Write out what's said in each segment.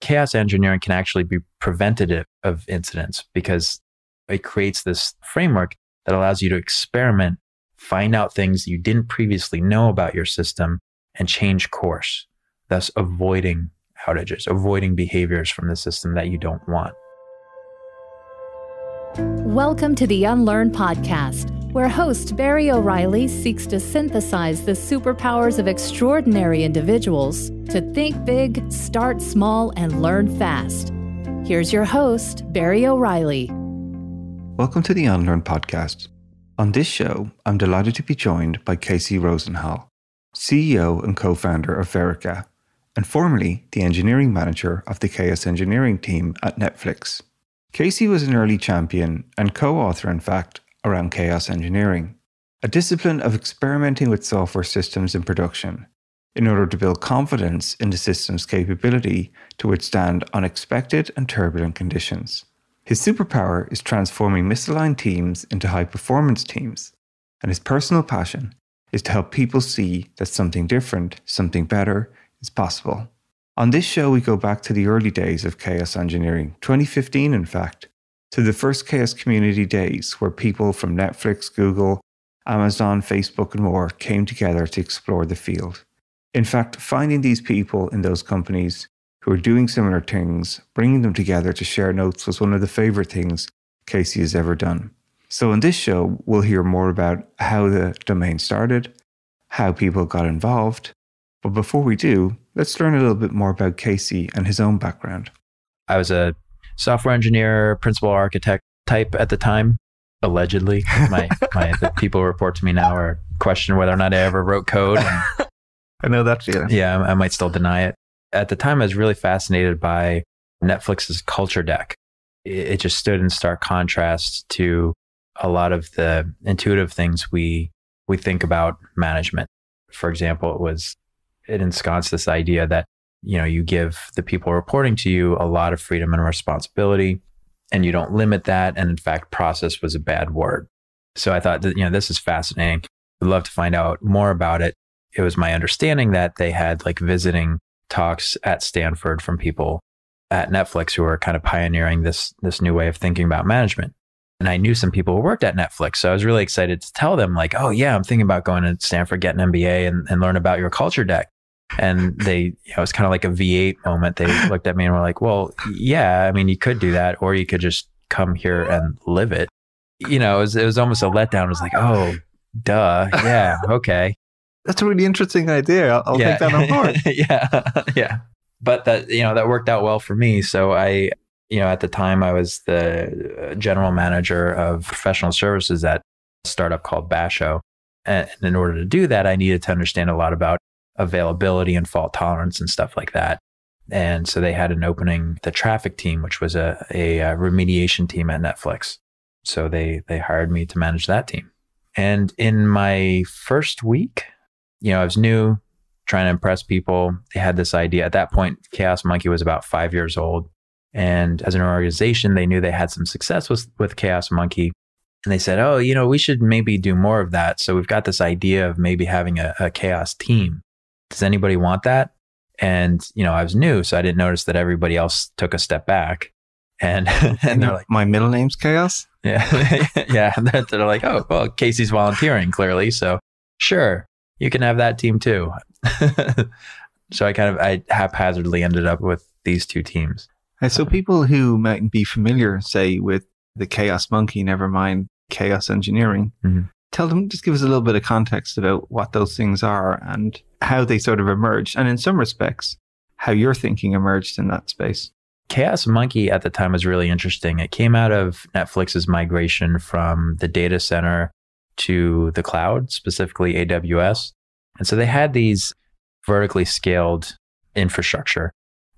chaos engineering can actually be preventative of incidents because it creates this framework that allows you to experiment, find out things you didn't previously know about your system, and change course, thus avoiding outages, avoiding behaviors from the system that you don't want. Welcome to the Unlearn Podcast, where host Barry O'Reilly seeks to synthesize the superpowers of extraordinary individuals to think big, start small, and learn fast. Here's your host, Barry O'Reilly. Welcome to the Unlearn Podcast. On this show, I'm delighted to be joined by Casey Rosenhall, CEO and co-founder of Verica, and formerly the engineering manager of the chaos engineering team at Netflix. Casey was an early champion and co-author, in fact, around chaos engineering, a discipline of experimenting with software systems in production in order to build confidence in the system's capability to withstand unexpected and turbulent conditions. His superpower is transforming misaligned teams into high-performance teams, and his personal passion is to help people see that something different, something better is possible. On this show, we go back to the early days of chaos engineering, 2015 in fact, to the first chaos community days where people from Netflix, Google, Amazon, Facebook and more came together to explore the field. In fact, finding these people in those companies who are doing similar things, bringing them together to share notes was one of the favorite things Casey has ever done. So in this show, we'll hear more about how the domain started, how people got involved. But before we do, let's learn a little bit more about Casey and his own background. I was a software engineer, principal architect type at the time, allegedly. The people who report to me now are questioning whether or not I ever wrote code. And, I know that feeling. Yeah, I might still deny it. At the time, I was really fascinated by Netflix's culture deck. It just stood in stark contrast to a lot of the intuitive things we think about management. For example, it ensconced this idea that, you give the people reporting to you a lot of freedom and responsibility, and you don't limit that. And in fact, process was a bad word. So I thought that, this is fascinating. I'd love to find out more about it. It was my understanding that they had visiting talks at Stanford from people at Netflix who were kind of pioneering this new way of thinking about management. And I knew some people who worked at Netflix. So I was really excited to tell them oh yeah, I'm thinking about going to Stanford, get an MBA and learn about your culture deck. And they, it was kind of like a V8 moment. They looked at me and were like, well, yeah, you could do that, or you could just come here and live it. It was almost a letdown. It was like, oh, duh. Yeah. Okay. That's a really interesting idea. I'll take that on board. Yeah. But that, that worked out well for me. So I, at the time I was the general manager of professional services at a startup called Basho. And in order to do that, I needed to understand a lot about availability and fault tolerance and stuff like that. And so they had an opening, the traffic team, which was a remediation team at Netflix. So they hired me to manage that team. And in my first week, I was new, trying to impress people. They had this idea. At that point, Chaos Monkey was about 5 years old. And as an organization, they knew they had some success with Chaos Monkey. And they said, oh, we should maybe do more of that. So we've got this idea of maybe having a chaos team. Does anybody want that? And, I was new, so I didn't notice that everybody else took a step back. And they're like, my middle name's Chaos? Yeah. Yeah. They're like, oh, well, Casey's volunteering clearly. So sure, you can have that team too. So I haphazardly ended up with these two teams. So people who mightn't be familiar, say, with the Chaos Monkey, never mind chaos engineering, tell them, just give us a little bit of context about what those things are and how they sort of emerged. And in some respects, how your thinking emerged in that space. Chaos Monkey at the time was really interesting. It came out of Netflix's migration from the data center to the cloud, specifically AWS. And so they had these vertically scaled infrastructure.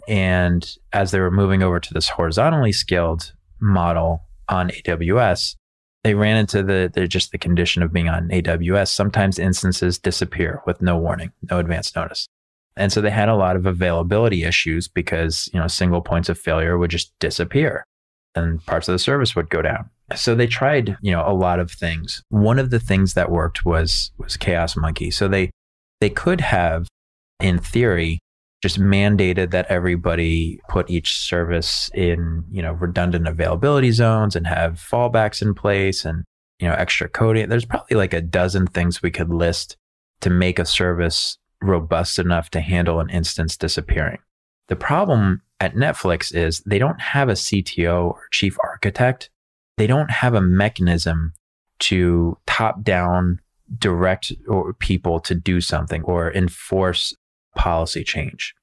And as they were moving over to this horizontally scaled model on AWS, they ran into the condition of being on AWS. Sometimes instances disappear with no warning, no advance notice. And so they had a lot of availability issues because, single points of failure would just disappear and parts of the service would go down. So they tried, a lot of things. One of the things that worked was Chaos Monkey. So they could have, in theory, just mandated that everybody put each service in, redundant availability zones and have fallbacks in place and, extra coding. There's probably like a dozen things we could list to make a service robust enough to handle an instance disappearing. The problem at Netflix is they don't have a CTO or chief architect. They don't have a mechanism to top down direct people to do something or enforce policy change.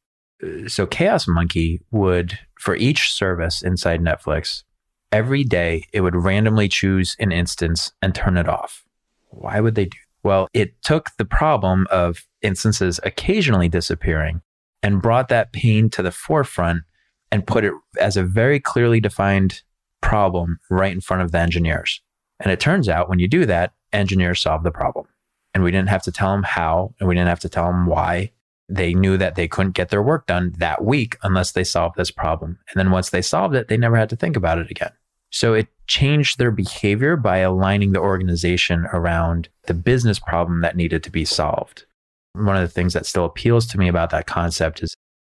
So Chaos Monkey would, for each service inside Netflix, every day it would randomly choose an instance and turn it off. Why would they do that? Well, it took the problem of instances occasionally disappearing and brought that pain to the forefront and put it as a very clearly defined problem right in front of the engineers. And it turns out when you do that, engineers solve the problem. And we didn't have to tell them how, and we didn't have to tell them why. They knew that they couldn't get their work done that week unless they solved this problem. And then once they solved it, they never had to think about it again. So it changed their behavior by aligning the organization around the business problem that needed to be solved. One of the things that still appeals to me about that concept is,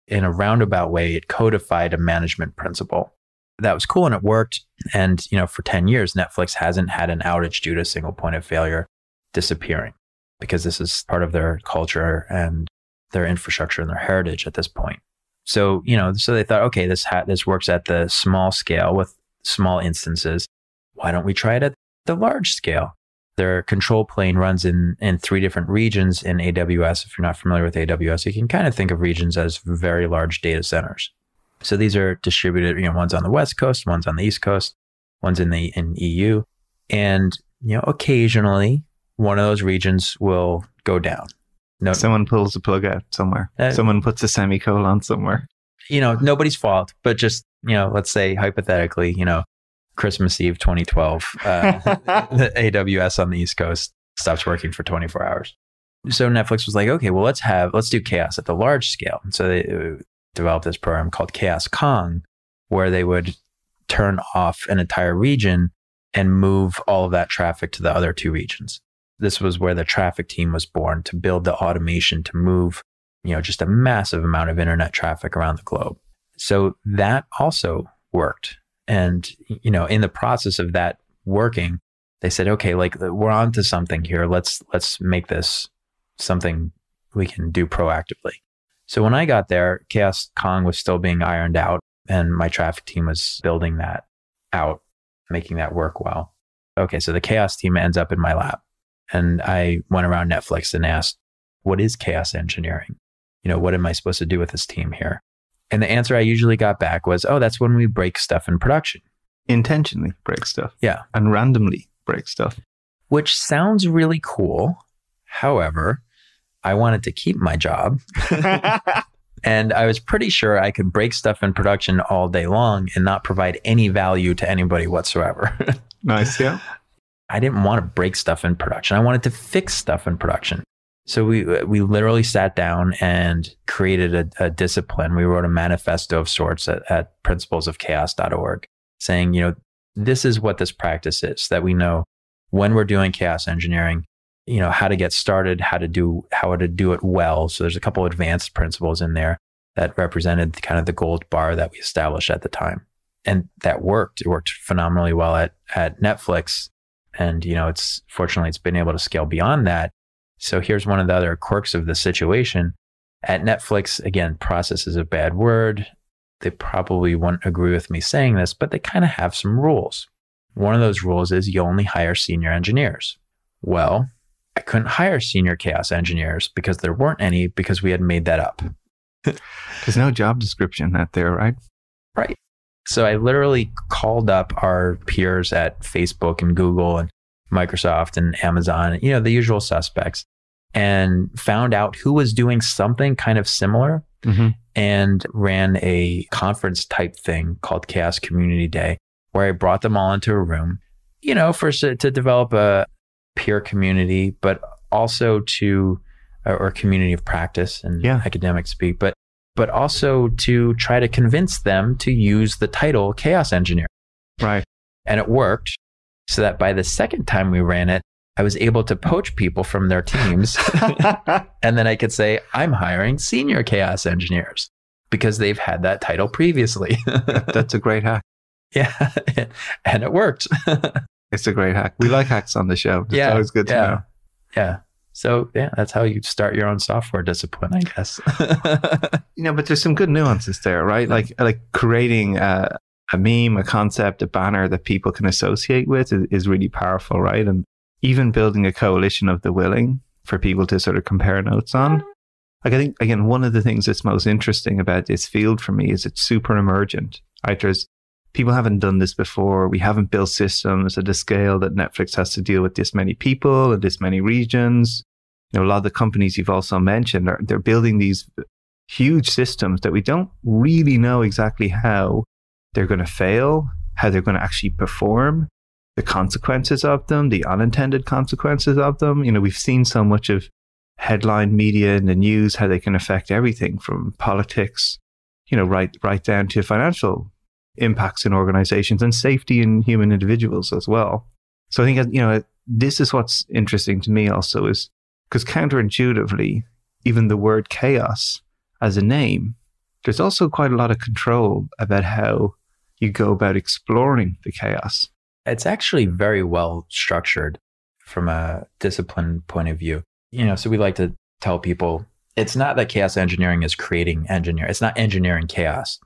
in a roundabout way, it codified a management principle. That was cool and it worked. And, for 10 years, Netflix hasn't had an outage due to a single point of failure disappearing, because this is part of their culture and their infrastructure and their heritage at this point. So, so they thought, okay, this works at the small scale with small instances. Why don't we try it at the large scale? Their control plane runs in 3 different regions in AWS. If you're not familiar with AWS, you can kind of think of regions as very large data centers. So these are distributed, one's on the West Coast, one's on the East Coast, one's in EU. And, occasionally one of those regions will go down. No, someone pulls the plug out somewhere. Someone puts a semicolon somewhere. Nobody's fault, but just, let's say hypothetically, Christmas Eve 2012, the AWS on the East Coast stops working for 24 hours. So Netflix was like, okay, well, let's do chaos at the large scale. So they developed this program called Chaos Kong, where they would turn off an entire region and move all of that traffic to the other 2 regions. This was where the traffic team was born, to build the automation to move, just a massive amount of internet traffic around the globe. So that also worked. And, in the process of that working, they said, okay, like we're onto something here. Let's make this something we can do proactively. So when I got there, Chaos Kong was still being ironed out, and my traffic team was building that out, making that work well. Okay, so the Chaos team ends up in my lab. And I went around Netflix and asked, what is chaos engineering? What am I supposed to do with this team here? And the answer I usually got back was, oh, that's when we break stuff in production. Intentionally break stuff. Yeah. And randomly break stuff. Which sounds really cool. However, I wanted to keep my job. And I was pretty sure I could break stuff in production all day long and not provide any value to anybody whatsoever. Nice, yeah. I didn't want to break stuff in production. I wanted to fix stuff in production. So we literally sat down and created a discipline. We wrote a manifesto of sorts at principlesofchaos.org saying, this is what this practice is, that we know when we're doing chaos engineering, how to get started, how to do it well. So there's a couple of advanced principles in there that represented kind of the gold bar that we established at the time. And that worked. It worked phenomenally well at Netflix. And, it's been able to scale beyond that. So here's one of the other quirks of the situation. At Netflix, again, process is a bad word. They probably won't agree with me saying this, but they kind of have some rules. One of those rules is you only hire senior engineers. Well, I couldn't hire senior chaos engineers because there weren't any, because we had made that up. There's no job description out there, right? Right. So I literally called up our peers at Facebook and Google and Microsoft and Amazon, the usual suspects, and found out who was doing something kind of similar, and ran a conference type thing called Chaos Community Day, where I brought them all into a room, to develop a peer community, but also or community of practice and academic speak, but also to try to convince them to use the title chaos engineer. Right. And it worked, so that by the second time we ran it, I was able to poach people from their teams. And then I could say, I'm hiring senior chaos engineers because they've had that title previously. That's a great hack. Yeah. And it worked. It's a great hack. We like hacks on the show. It's always good to know. Yeah. So yeah, that's how you start your own software discipline, I guess. But there's some good nuances there, right? Like creating a meme, a concept, a banner that people can associate with is really powerful, right? And even building a coalition of the willing for people to sort of compare notes on. Like I think, again, one of the things that's most interesting about this field for me is it's super emergent, right? There's people haven't done this before. We haven't built systems at the scale that Netflix has to deal with this many people and this many regions. A lot of the companies you've also mentioned, they're building these huge systems that we don't really know exactly how they're going to fail, how they're going to actually perform, the consequences of them, the unintended consequences of them. We've seen so much of headline media in the news, how they can affect everything from politics, right down to financial impacts in organizations and safety in human individuals as well. So I think, this is what's interesting to me also is because counterintuitively, even the word chaos as a name, there's also quite a lot of control about how you go about exploring the chaos. It's actually very well structured from a discipline point of view. So we like to tell people, it's not that chaos engineering is creating engineering. It's not engineering chaos.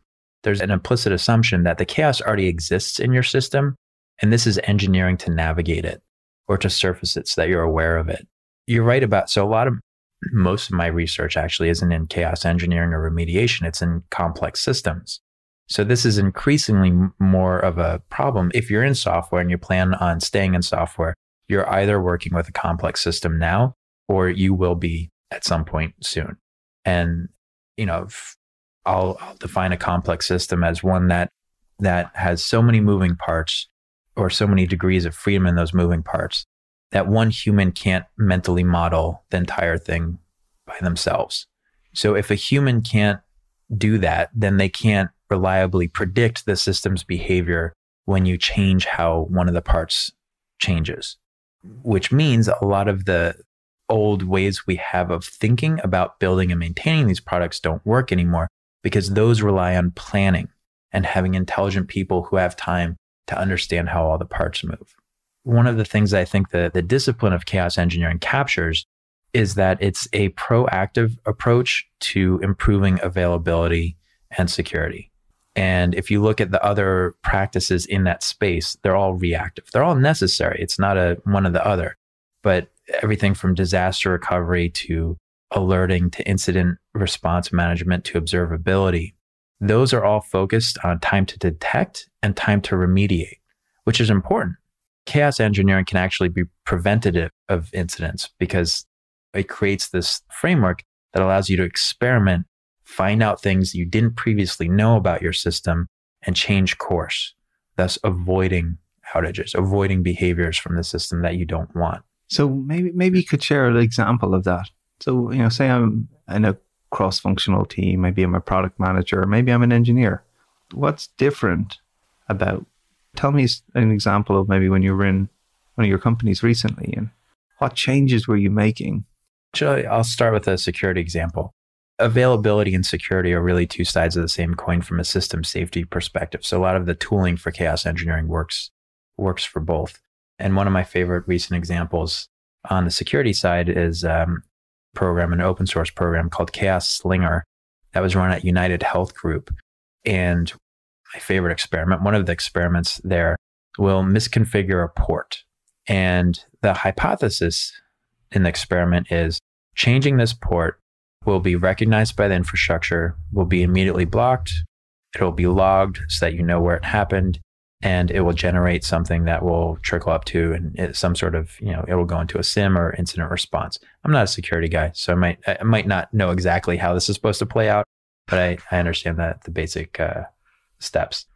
There's an implicit assumption that the chaos already exists in your system, and this is engineering to navigate it or to surface it so that you're aware of it. You're right most of my research actually isn't in chaos engineering or remediation. It's in complex systems. So this is increasingly more of a problem. If you're in software and you plan on staying in software, you're either working with a complex system now, or you will be at some point soon. And, I'll define a complex system as one that has so many moving parts or so many degrees of freedom in those moving parts that one human can't mentally model the entire thing by themselves. So if a human can't do that, then they can't reliably predict the system's behavior when you change how one of the parts changes, which means a lot of the old ways we have of thinking about building and maintaining these products don't work anymore, because those rely on planning and having intelligent people who have time to understand how all the parts move. One of the things I think the discipline of chaos engineering captures is that it's a proactive approach to improving availability and security. And if you look at the other practices in that space, they're all reactive. They're all necessary. It's not one or the other, but everything from disaster recovery to alerting to incident response management to observability, those are all focused on time to detect and time to remediate, which is important. Chaos engineering can actually be preventative of incidents because it creates this framework that allows you to experiment, find out things you didn't previously know about your system, and change course, thus avoiding outages, avoiding behaviors from the system that you don't want. So maybe you could share an example of that. So, say I'm in a cross-functional team, maybe I'm a product manager, maybe I'm an engineer. What's different about, tell me an example of maybe when you were in one of your companies recently, and what changes were you making? Actually, I'll start with a security example. Availability and security are really two sides of the same coin from a system safety perspective. So a lot of the tooling for chaos engineering works for both. And one of my favorite recent examples on the security side is an open source program called Chaos Slinger that was run at United Health Group. And my favorite experiment, one of the experiments there, will misconfigure a port. And the hypothesis in the experiment is changing this port will be recognized by the infrastructure, will be immediately blocked, it'll be logged so that you know where it happened, and it will generate something that will trickle up to and some sort of, it will go into a SIM or incident response. I'm not a security guy, so I might not know exactly how this is supposed to play out, but I understand that the basic steps.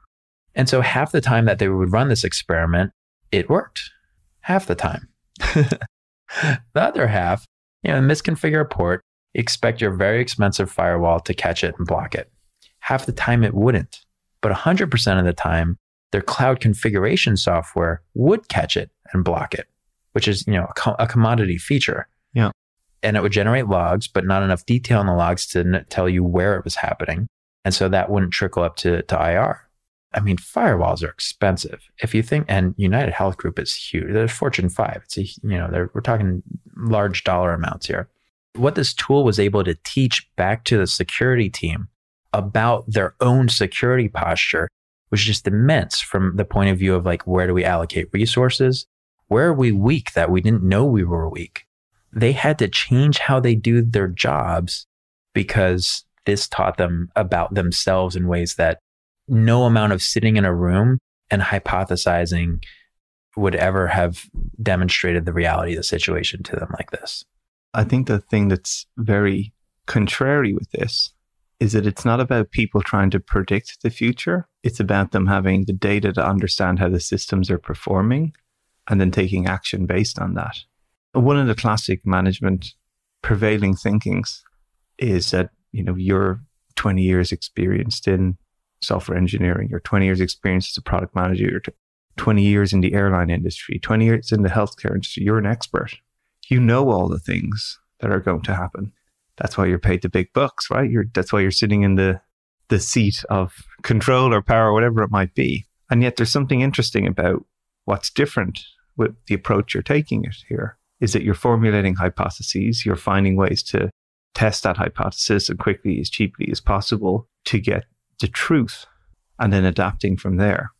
And so half the time that they would run this experiment, it worked. Half the time. The other half, misconfigure a port, expect your very expensive firewall to catch it and block it. Half the time it wouldn't, but 100% of the time, their cloud configuration software would catch it and block it. which is, a commodity feature. Yeah. And it would generate logs, but not enough detail in the logs to tell you where it was happening. And so that wouldn't trickle up to IR. I mean, firewalls are expensive. If you think, and United Health Group is huge. They're Fortune 5. We're talking large dollar amounts here. What this tool was able to teach back to the security team about their own security posture was just immense from the point of view of like, where do we allocate resources? Where are we weak that we didn't know we were weak? They had to change how they do their jobs because this taught them about themselves in ways that no amount of sitting in a room and hypothesizing would ever have demonstrated the reality of the situation to them like this. I think the thing that's very contrary with this is that it's not about people trying to predict the future. It's about them having the data to understand how the systems are performing and then taking action based on that. One of the classic management prevailing thinkings is that, you're 20 years experienced in software engineering, you're 20 years experienced as a product manager, you're 20 years in the airline industry, 20 years in the healthcare industry, you're an expert. You know all the things that are going to happen. That's why you're paid the big bucks, right? That's why you're sitting in the seat of control or power, whatever it might be. And yet there's something interesting about what's different with the approach you're taking it here, is that you're formulating hypotheses, you're finding ways to test that hypothesis as quickly, as cheaply as possible to get the truth, and then adapting from there.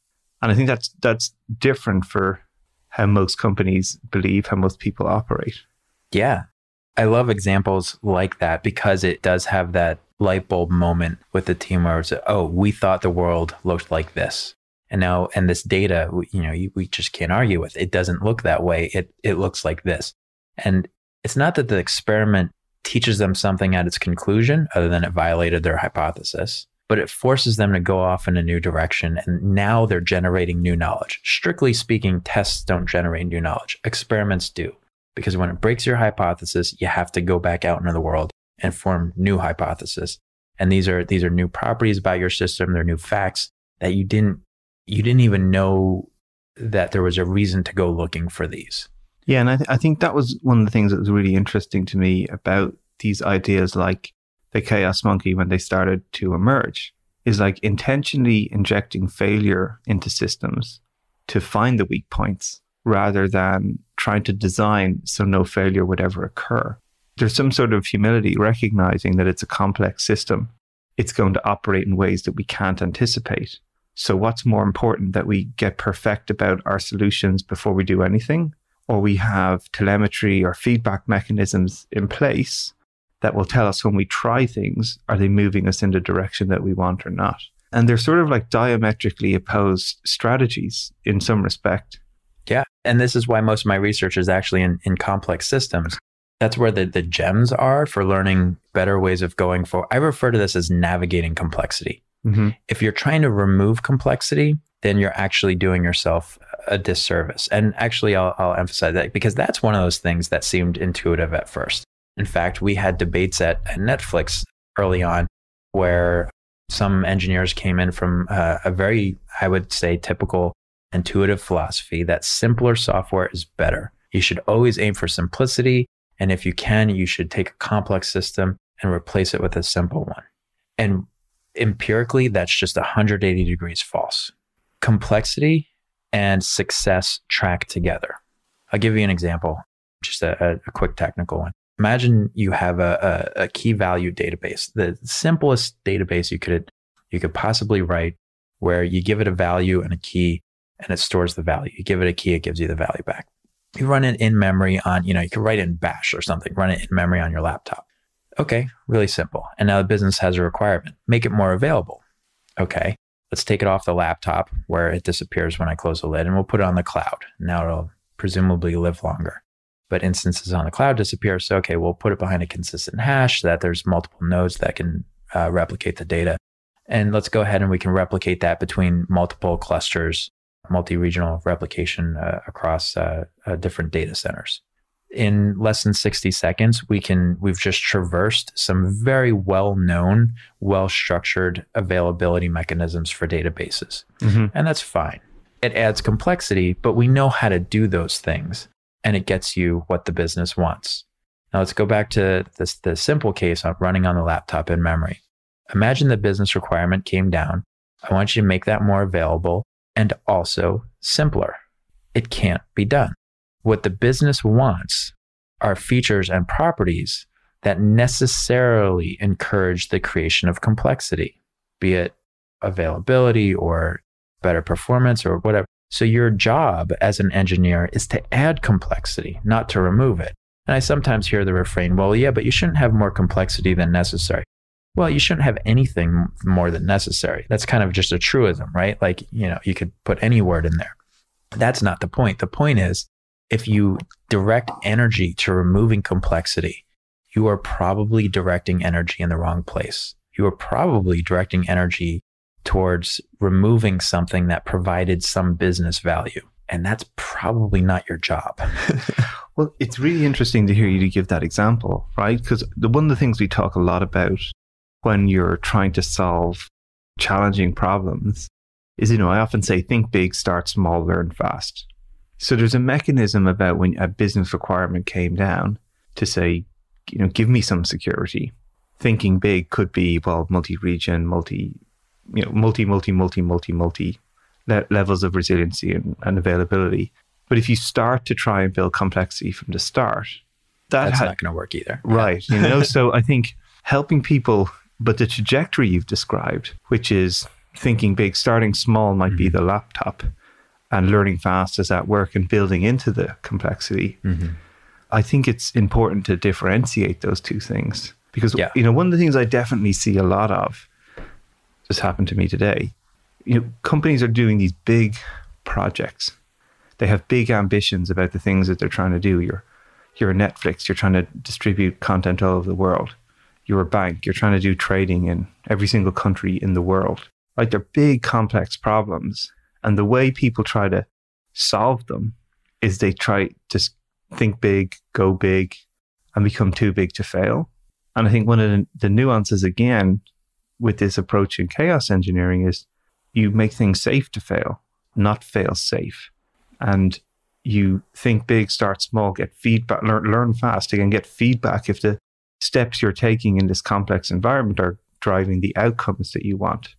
And I think that's different for how most companies believe, how most people operate. Yeah. I love examples like that because it does have that light bulb moment with the team where it's, oh, we thought the world looked like this. And this data, we just can't argue with. It doesn't look that way. It looks like this. And it's not that the experiment teaches them something at its conclusion, other than it violated their hypothesis, but it forces them to go off in a new direction. And now they're generating new knowledge. Strictly speaking, tests don't generate new knowledge. Experiments do. Because when it breaks your hypothesis, you have to go back out into the world and form new hypothesis. And these are new properties about your system. They're new facts that you didn't even know that there was a reason to go looking for these. Yeah, and I think that was one of the things that was really interesting to me about these ideas like the Chaos Monkey when they started to emerge, is like intentionally injecting failure into systems to find the weak points rather than trying to design so no failure would ever occur. There's some sort of humility recognizing that it's a complex system. It's going to operate in ways that we can't anticipate. So what's more important, that we get perfect about our solutions before we do anything, or we have telemetry or feedback mechanisms in place that will tell us when we try things, are they moving us in the direction that we want or not? And they're sort of like diametrically opposed strategies in some respect. Yeah. And this is why most of my research is actually in complex systems. That's where the gems are for learning better ways of going forward. I refer to this as navigating complexity. Mm-hmm. If you're trying to remove complexity, then you're actually doing yourself a disservice. And actually, I'll emphasize that because that's one of those things that seemed intuitive at first. In fact, we had debates at Netflix early on where some engineers came in from a very, I would say, typical intuitive philosophy that simpler software is better. You should always aim for simplicity. And if you can, you should take a complex system and replace it with a simple one. And empirically, that's just 180 degrees false. Complexity and success track together. I'll give you an example, just a quick technical one. Imagine you have a key value database, the simplest database you could possibly write, where you give it a value and a key, and it stores the value. You give it a key, it gives you the value back. You run it in memory on, you can write it in Bash or something, run it in memory on your laptop. Okay, really simple. And now the business has a requirement, make it more available. Okay, let's take it off the laptop where it disappears when I close the lid, and we'll put it on the cloud. Now it'll presumably live longer. But instances on the cloud disappear. So, okay, we'll put it behind a consistent hash so that there's multiple nodes that can replicate the data. And let's go ahead and we can replicate that between multiple clusters, multi-regional replication across different data centers. In less than 60 seconds, we've just traversed some very well-known, well-structured availability mechanisms for databases. Mm-hmm. And that's fine. It adds complexity, but we know how to do those things. and it gets you what the business wants. Now let's go back to the simple case of running on the laptop in memory. Imagine the business requirement came down. I want you to make that more available and also simpler. It can't be done. What the business wants are features and properties that necessarily encourage the creation of complexity, be it availability or better performance or whatever. So your job as an engineer is to add complexity, not to remove it. And I sometimes hear the refrain, well, yeah, but you shouldn't have more complexity than necessary. Well, you shouldn't have anything more than necessary. That's kind of just a truism, right? Like, you could put any word in there. That's not the point. The point is, if you direct energy to removing complexity, you are probably directing energy in the wrong place. You are probably directing energy towards removing something that provided some business value. And that's probably not your job. Well, it's really interesting to hear you give that example, right? Because one of the things we talk a lot about when you're trying to solve challenging problems is, I often say, think big, start small, learn fast. So there's a mechanism about when a business requirement came down to say, give me some security. Thinking big could be, well, multi-region, multi levels of resiliency and availability. But if you start to try and build complexity from the start, that's not going to work either. Right. So I think helping people, but the trajectory you've described, which is thinking big, starting small might be the laptop, and learning fast is at work and building into the complexity. I think it's important to differentiate those two things because, one of the things I definitely see a lot of, just happened to me today, companies are doing these big projects. They have big ambitions about the things that they're trying to do. You're a Netflix, you're trying to distribute content all over the world. You're a bank, you're trying to do trading in every single country in the world. Right? They're big, complex problems. And the way people try to solve them is they try to think big, go big, and become too big to fail. And I think one of the nuances, again, with this approach in chaos engineering is you make things safe to fail, not fail safe. And you think big, start small, get feedback, learn fast, again, get feedback if the steps you're taking in this complex environment are driving the outcomes that you want.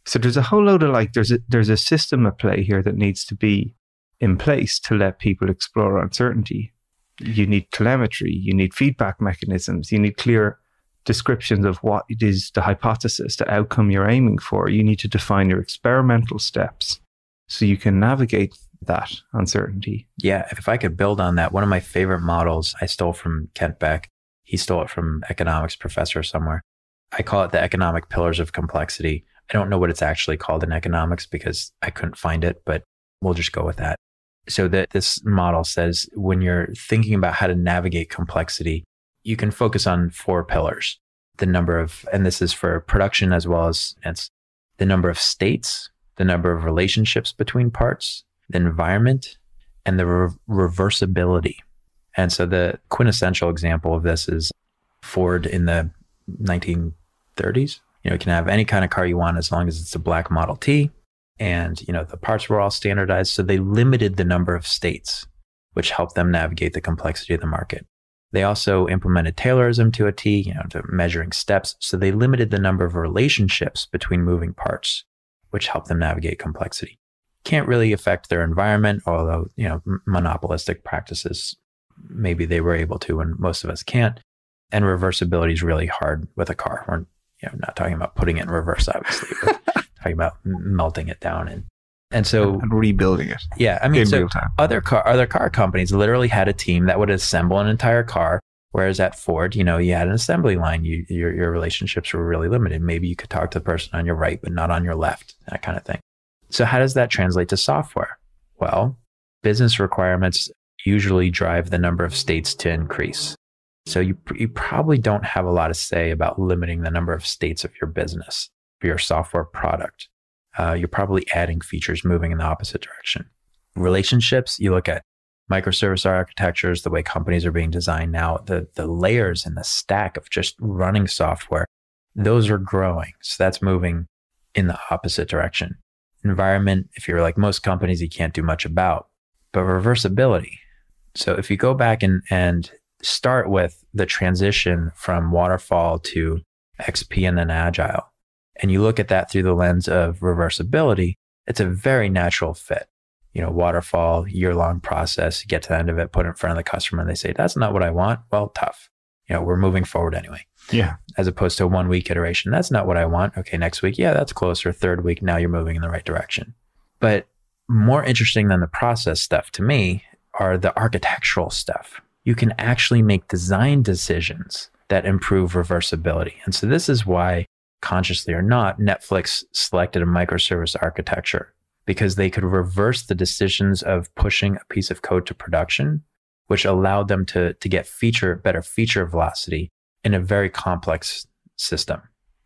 So there's a whole load of there's a system at play here that needs to be in place to let people explore uncertainty. You need telemetry, you need feedback mechanisms, you need clear descriptions of what it is, the hypothesis, the outcome you're aiming for. You need to define your experimental steps so you can navigate that uncertainty. Yeah, if I could build on that, one of my favorite models I stole from Kent Beck. He stole it from economics professor somewhere. I call it the economic pillars of complexity. I don't know what it's actually called in economics because I couldn't find it, but we'll just go with that. So that this model says when you're thinking about how to navigate complexity, you can focus on 4 pillars. The number of, and this is for production as well as it's the number of states, the number of relationships between parts, the environment, and the reversibility. And so the quintessential example of this is Ford in the 1930s. You can have any kind of car you want as long as it's a black Model T. And, the parts were all standardized. So they limited the number of states, which helped them navigate the complexity of the market. They also implemented Taylorism to a T, to measuring steps. So they limited the number of relationships between moving parts, which helped them navigate complexity. Can't really affect their environment, although, monopolistic practices, maybe they were able to, and most of us can't. And reversibility is really hard with a car. We're not talking about putting it in reverse, obviously, but talking about melting it down and so and rebuilding it. Yeah, I mean, so other car companies literally had a team that would assemble an entire car, whereas at Ford, you had an assembly line. Your relationships were really limited. Maybe you could talk to the person on your right, but not on your left, that kind of thing. So how does that translate to software? Well, business requirements usually drive the number of states to increase. So you probably don't have a lot to say about limiting the number of states of your business for your software product. You're probably adding features moving in the opposite direction. Relationships, you look at microservice architectures, the way companies are being designed now, the layers and the stack of just running software, those are growing. So that's moving in the opposite direction. Environment, if you're like most companies, you can't do much about. But reversibility, So if you go back and start with the transition from waterfall to XP and then agile, and you look at that through the lens of reversibility, it's a very natural fit. Waterfall, year-long process, you get to the end of it, put it in front of the customer, and they say, that's not what I want. Well, tough. We're moving forward anyway. Yeah. As opposed to a 1 week iteration. That's not what I want. Okay, next week. Yeah, that's closer. Third week, now you're moving in the right direction. But more interesting than the process stuff to me are the architectural stuff. You can actually make design decisions that improve reversibility. And so this is why, consciously or not, Netflix selected a microservice architecture, because they could reverse the decisions of pushing a piece of code to production, which allowed them to get better feature velocity in a very complex system.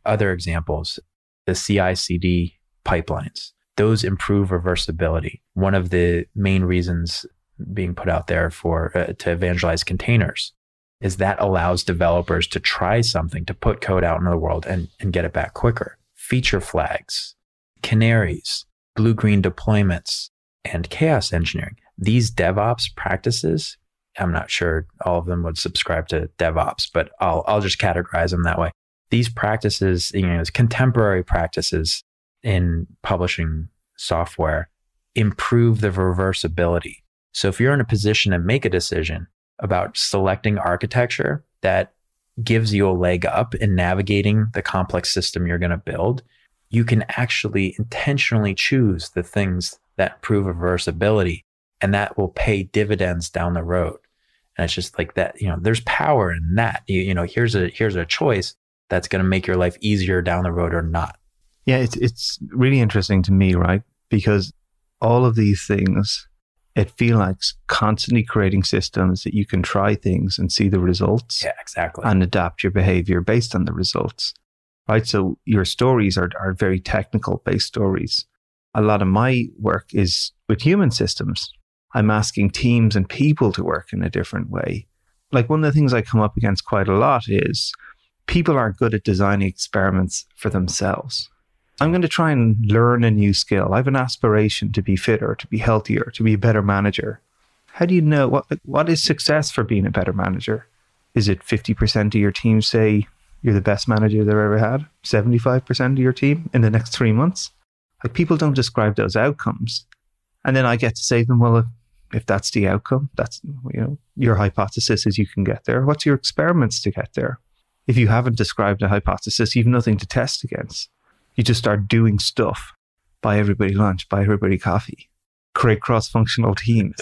Other examples, the CI/CD pipelines, those improve reversibility. One of the main reasons being put out there for to evangelize containers is that allows developers to try something, to put code out into the world and get it back quicker. Feature flags, canaries, blue-green deployments, and chaos engineering. These DevOps practices, I'm not sure all of them would subscribe to DevOps, but I'll just categorize them that way. These practices, contemporary practices in publishing software, improve the reversibility. So if you're in a position to make a decision about selecting architecture that gives you a leg up in navigating the complex system you're going to build, you can actually intentionally choose the things that improve reversibility, and that will pay dividends down the road. And it's just like that, there's power in that. Here's a choice that's going to make your life easier down the road or not. Yeah, it's really interesting to me, right? Because all of these things, it feels like constantly creating systems that you can try things and see the results. Yeah, exactly. And adapt your behavior based on the results, right? So your stories are very technical based stories. A lot of my work is with human systems. I'm asking teams and people to work in a different way. Like one of the things I come up against quite a lot is people aren't good at designing experiments for themselves. I'm going to try and learn a new skill. I have an aspiration to be fitter, to be healthier, to be a better manager. How do you know what is success for being a better manager? Is it 50% of your team say you're the best manager they've ever had? 75% of your team in the next 3 months? Like people don't describe those outcomes. And then I get to say to them, well, if that's the outcome, that's, your hypothesis is you can get there. What's your experiments to get there? If you haven't described a hypothesis, you've nothing to test against. You just start doing stuff. Buy everybody lunch, buy everybody coffee, create cross-functional teams,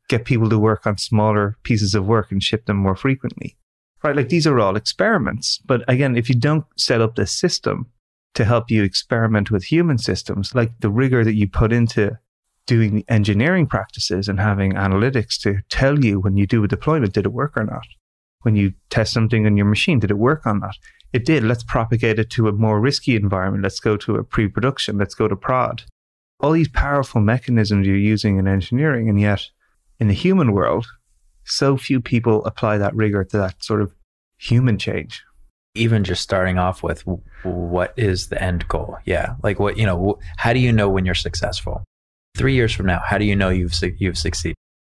get people to work on smaller pieces of work and ship them more frequently. Right? Like these are all experiments. But again, if you don't set up this system to help you experiment with human systems, like the rigor that you put into doing the engineering practices and having analytics to tell you when you do a deployment, did it work or not? When you test something on your machine, did it work or not? It did. Let's propagate it to a more risky environment. Let's go to a pre-production. Let's go to prod. All these powerful mechanisms you're using in engineering, and yet in the human world, so few people apply that rigor to that sort of human change. Even just starting off with what is the end goal? Yeah. Like how do you know when you're successful? 3 years from now, how do you know you've succeeded?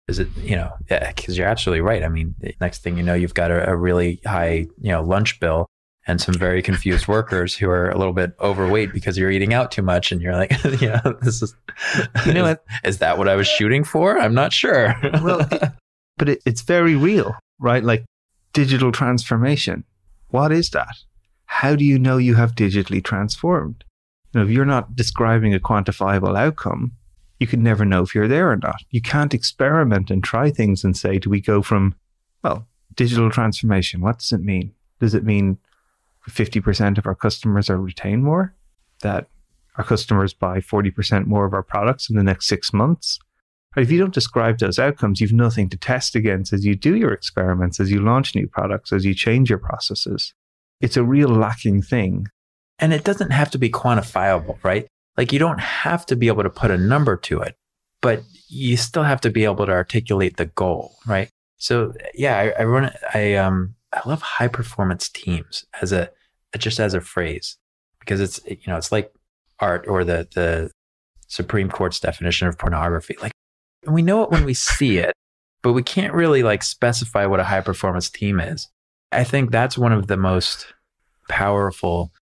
Is it, because you're absolutely right. I mean, the next thing you know, you've got a really high, lunch bill and some very confused workers who are a little bit overweight because you're eating out too much. And you're like, this is, is that what I was shooting for? I'm not sure. Well, but it's very real, right? Like digital transformation. What is that? How do you know you have digitally transformed? If you're not describing a quantifiable outcome, you can never know if you're there or not. You can't experiment and try things and say, do we go from, digital transformation? What does it mean? Does it mean 50% of our customers are retained more? That our customers buy 40% more of our products in the next 6 months? Or if you don't describe those outcomes, you've nothing to test against as you do your experiments, as you launch new products, as you change your processes. It's a real lacking thing. And it doesn't have to be quantifiable, right? Like you don't have to be able to put a number to it, but you still have to be able to articulate the goal, right? So yeah, I love high performance teams as a phrase, because it's like art, or the Supreme Court's definition of pornography. Like we know it when we see it, but we can't really like specify what a high performance team is. I think that's one of the most powerful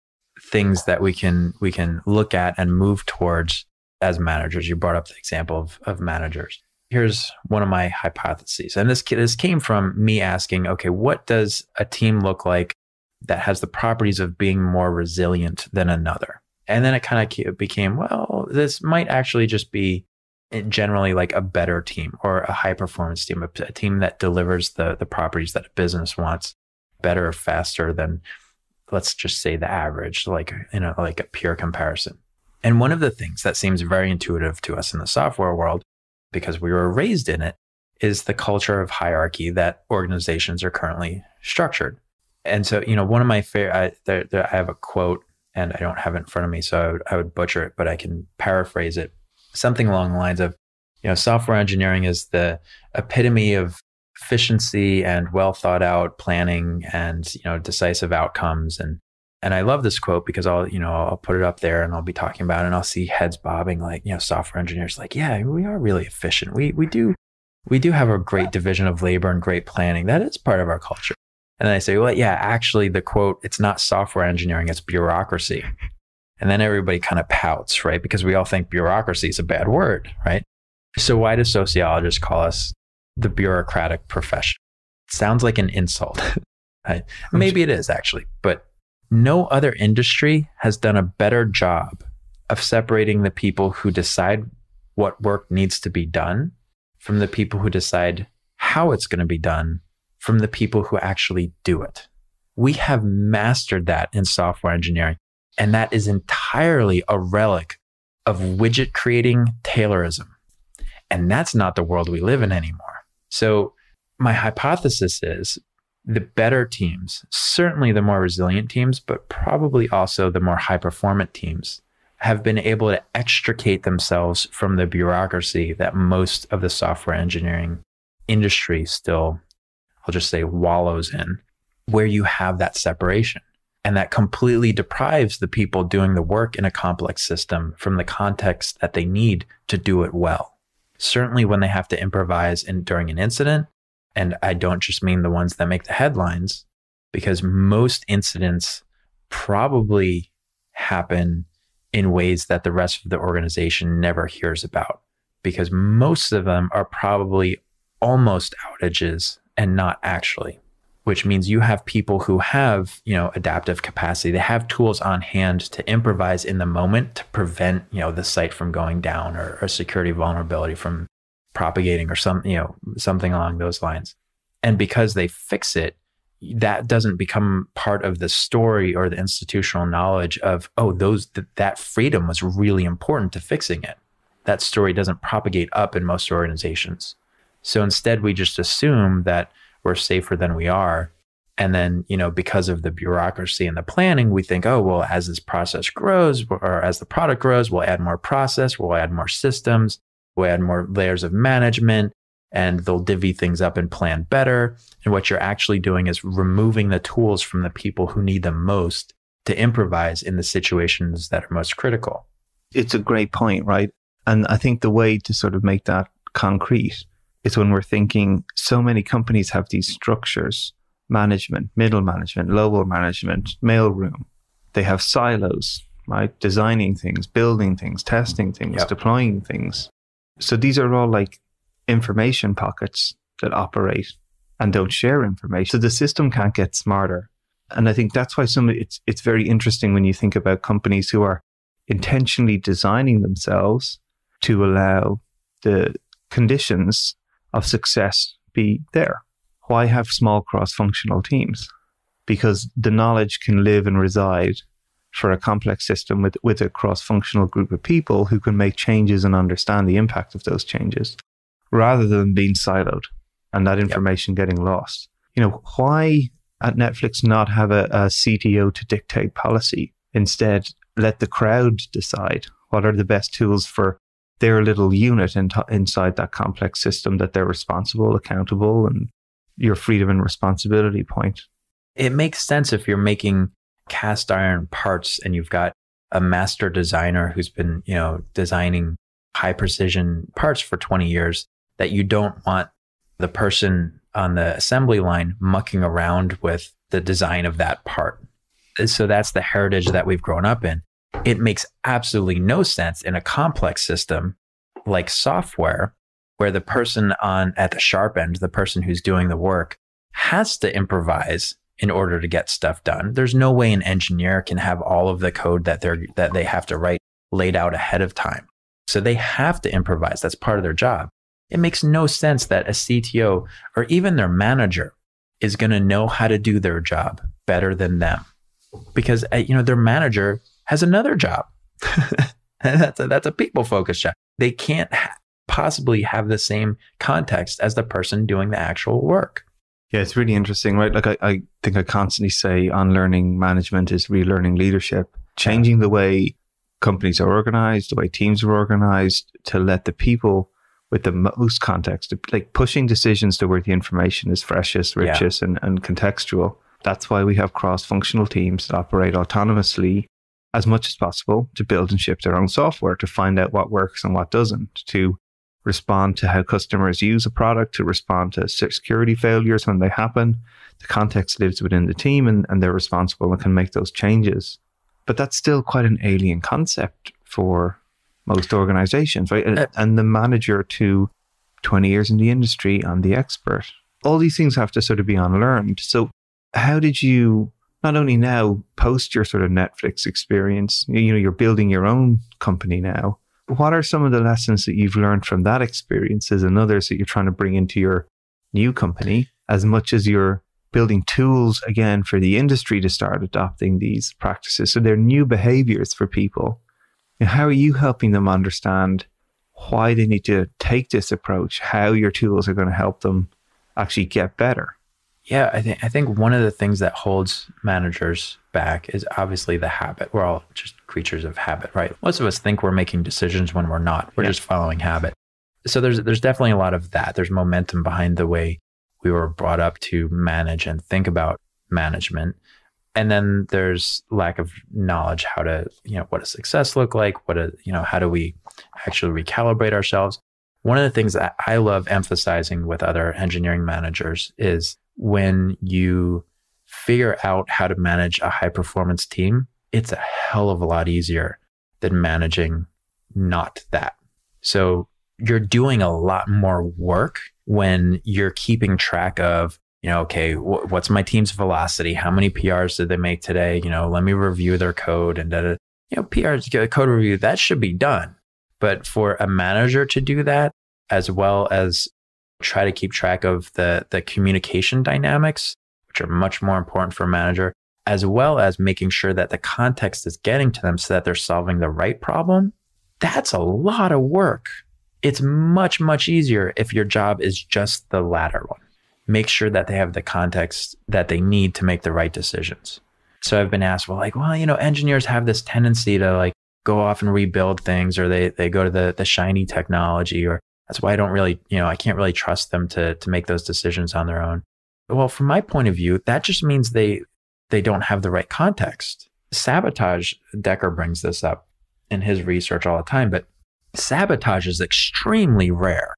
things that we can look at and move towards as managers. You brought up the example of managers. Here's one of my hypotheses. And this came from me asking, okay, what does a team look like that has the properties of being more resilient than another? And then it kind of became, well, this might actually just be generally like a better team or a high performance team, a team that delivers the properties that a business wants better or faster than, let's just say, the average, like, like a pure comparison. And one of the things that seems very intuitive to us in the software world, because we were raised in it, is the culture of hierarchy that organizations are currently structured. And so, one of my favorite, I have a quote and I don't have it in front of me, so I would butcher it, but I can paraphrase it. Something along the lines of, software engineering is the epitome of efficiency and well thought out planning and, decisive outcomes. And I love this quote because I'll put it up there and I'll be talking about it and I'll see heads bobbing like, software engineers like, yeah, we are really efficient. We do have a great division of labor and great planning. That is part of our culture. And then I say, well, yeah, actually the quote, it's not software engineering, it's bureaucracy. And then everybody kind of pouts, right? Because we all think bureaucracy is a bad word, right? So why do sociologists call us the bureaucratic profession? It sounds like an insult. Right? Maybe it is actually, but no other industry has done a better job of separating the people who decide what work needs to be done from the people who decide how it's going to be done from the people who actually do it. We have mastered that in software engineering, and that is entirely a relic of widget creating Taylorism. And that's not the world we live in anymore. So my hypothesis is the better teams, certainly the more resilient teams, but probably also the more high-performant teams, have been able to extricate themselves from the bureaucracy that most of the software engineering industry still, I'll just say, wallows in, where you have that separation. And that completely deprives the people doing the work in a complex system from the context that they need to do it well. Certainly when they have to improvise during an incident, and I don't just mean the ones that make the headlines, because most incidents probably happen in ways that the rest of the organization never hears about, because most of them are probably almost outages and not actually, which means you have people who have, adaptive capacity. They have tools on hand to improvise in the moment to prevent, the site from going down or a security vulnerability from propagating or something along those lines. And because they fix it, that doesn't become part of the story or the institutional knowledge of, that freedom was really important to fixing it. That story doesn't propagate up in most organizations. So instead, we just assume that we're safer than we are. And then, because of the bureaucracy and the planning, we think, as this process grows or as the product grows, we'll add more process, we'll add more systems, we'll add more layers of management, and they'll divvy things up and plan better. And what you're actually doing is removing the tools from the people who need them most to improvise in the situations that are most critical. It's a great point, right? And I think the way to sort of make that concrete is when we're thinking so many companies have these structures, management, middle management, lower management, mailroom. They have silos, right? Designing things, building things, testing things, deploying things. So these are all like information pockets that operate and don't share information. So the system can't get smarter. And I think that's why it's very interesting when you think about companies who are intentionally designing themselves to allow the conditions of success be there. Why have small cross-functional teams? Because the knowledge can live and reside for a complex system with a cross-functional group of people who can make changes and understand the impact of those changes, rather than being siloed and that information getting lost. Why at Netflix not have a CTO to dictate policy? Instead, let the crowd decide what are the best tools for their little unit inside that complex system that they're responsible, accountable, and your freedom and responsibility point. It makes sense if you're making cast iron parts and you've got a master designer who's been, designing high precision parts for 20 years, that you don't want the person on the assembly line mucking around with the design of that part. So that's the heritage that we've grown up in. It makes absolutely no sense in a complex system like software, where the person at the sharp end, the person who's doing the work, has to improvise in order to get stuff done. There's no way an engineer can have all of the code that they have to write laid out ahead of time. So they have to improvise. That's part of their job. It makes no sense that a CTO or even their manager is going to know how to do their job better than them, because their manager has another job. That's a people-focused job. They can't possibly have the same context as the person doing the actual work. Yeah, it's really interesting, right? Like I think I constantly say unlearning management is relearning leadership, changing the way companies are organized, the way teams are organized, to let the people with the most context, like pushing decisions to where the information is freshest, richest, and contextual. That's why we have cross-functional teams that operate autonomously as much as possible to build and ship their own software, to find out what works and what doesn't, to respond to how customers use a product, to respond to security failures when they happen. The context lives within the team and they're responsible and can make those changes. But that's still quite an alien concept for most organizations, right? And the manager to 20 years in the industry, I'm the expert. All these things have to sort of be unlearned. So how did you not only now post your sort of Netflix experience, you're building your own company now. What are some of the lessons that you've learned from that experiences and others that you're trying to bring into your new company, as much as you're building tools again for the industry to start adopting these practices? So they're new behaviors for people. And how are you helping them understand why they need to take this approach, how your tools are going to help them actually get better? Yeah, I think one of the things that holds managers back is obviously the habit. We're all just creatures of habit, right? Most of us think we're making decisions when we're not. We're just following habit. So there's definitely a lot of that. There's momentum behind the way we were brought up to manage and think about management. And then there's lack of knowledge how to, what does success look like? How do we actually recalibrate ourselves? One of the things that I love emphasizing with other engineering managers is when you figure out how to manage a high performance team, it's a hell of a lot easier than managing not that. So you're doing a lot more work when you're keeping track of, okay, what's my team's velocity? How many PRs did they make today? Let me review their code and PRs, code review, that should be done. But for a manager to do that, as well as try to keep track of the communication dynamics, which are much more important for a manager, as well as making sure that the context is getting to them so that they're solving the right problem, that's a lot of work. It's much, much easier if your job is just the latter one. Make sure that they have the context that they need to make the right decisions. So I've been asked, engineers have this tendency to go off and rebuild things, or they go to the shiny technology, or that's why I don't really, I can't really trust them to make those decisions on their own. Well, from my point of view, that just means they don't have the right context. Sabotage, Decker brings this up in his research all the time, but sabotage is extremely rare.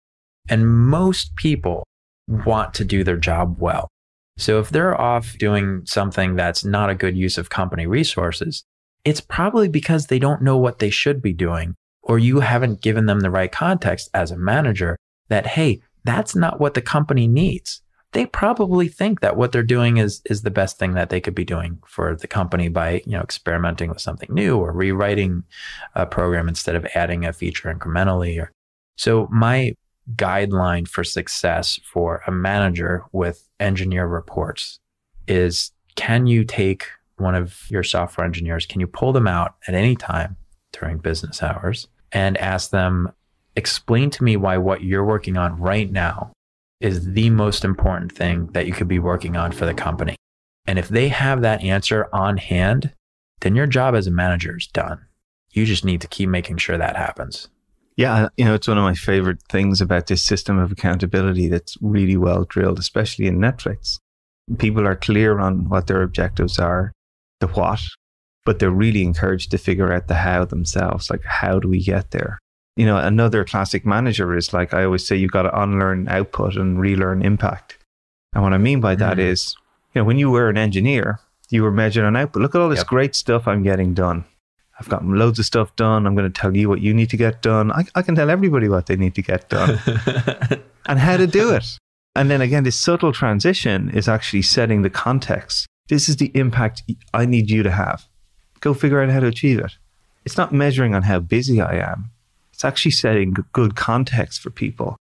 And most people want to do their job well. So if they're off doing something that's not a good use of company resources, it's probably because they don't know what they should be doing, or you haven't given them the right context as a manager that, hey, that's not what the company needs. They probably think that what they're doing is the best thing that they could be doing for the company by, experimenting with something new or rewriting a program instead of adding a feature incrementally. So my guideline for success for a manager with engineer reports is, can you take one of your software engineers, can you pull them out at any time during business hours and ask them, explain to me why what you're working on right now is the most important thing that you could be working on for the company. And if they have that answer on hand, then your job as a manager is done. You just need to keep making sure that happens. Yeah, it's one of my favorite things about this system of accountability that's really well drilled, especially in Netflix. People are clear on what their objectives are, the what, but they're really encouraged to figure out the how themselves. Like, how do we get there? another classic manager is like, I always say, you've got to unlearn output and relearn impact. And what I mean by that is, when you were an engineer, you were measured on output. Look at all this great stuff I'm getting done. I've gotten loads of stuff done. I'm going to tell you what you need to get done. I can tell everybody what they need to get done and how to do it. And then again, this subtle transition is actually setting the context. This is the impact I need you to have. Go figure out how to achieve it. It's not measuring on how busy I am. It's actually setting good context for people.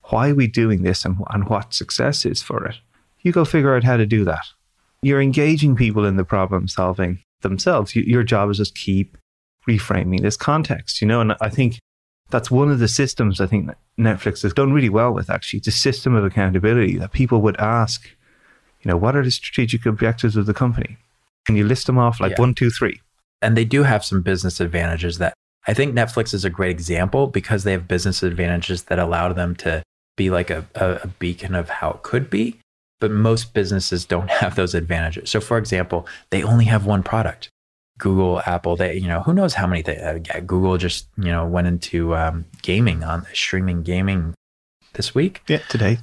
Why are we doing this and what success is for it? You go figure out how to do that. You're engaging people in the problem solving themselves. Your job is just keep reframing this context, and I think that's one of the systems I think that Netflix has done really well with, actually. It's a system of accountability that people would ask, what are the strategic objectives of the company? And you list them off like 1, 2, 3. And they do have some business advantages that I think Netflix is a great example, because they have business advantages that allow them to be like a beacon of how it could be. But most businesses don't have those advantages. So for example, they only have one product. Google, Apple, they, who knows how many Google just, went into gaming, on streaming gaming this week. Yeah, today,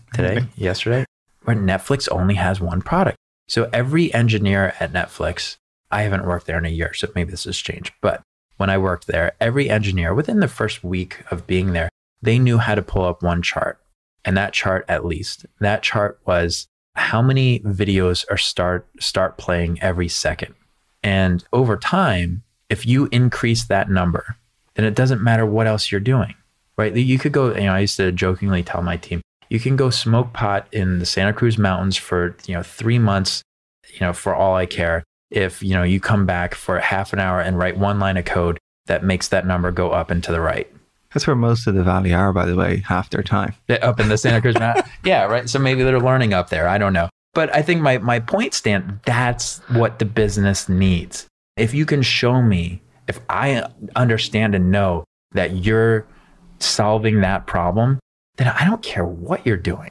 yesterday, where Netflix only has one product. So every engineer at Netflix, I haven't worked there in a year, so maybe this has changed. But when I worked there, every engineer within the first week of being there, they knew how to pull up one chart. And that chart, that chart was how many videos are start playing every second. And over time, if you increase that number, then it doesn't matter what else you're doing, right? You could go, I used to jokingly tell my team, you can go smoke pot in the Santa Cruz Mountains for, 3 months, for all I care. If, you come back for half an hour and write one line of code that makes that number go up and to the right. That's where most of the Valley are, by the way, half their time. Up in the Santa Cruz Mountains. Yeah, right. So maybe they're learning up there. I don't know. But I think my point stand, that's what the business needs. If you can show me, if I understand and know that you're solving that problem, then I don't care what you're doing,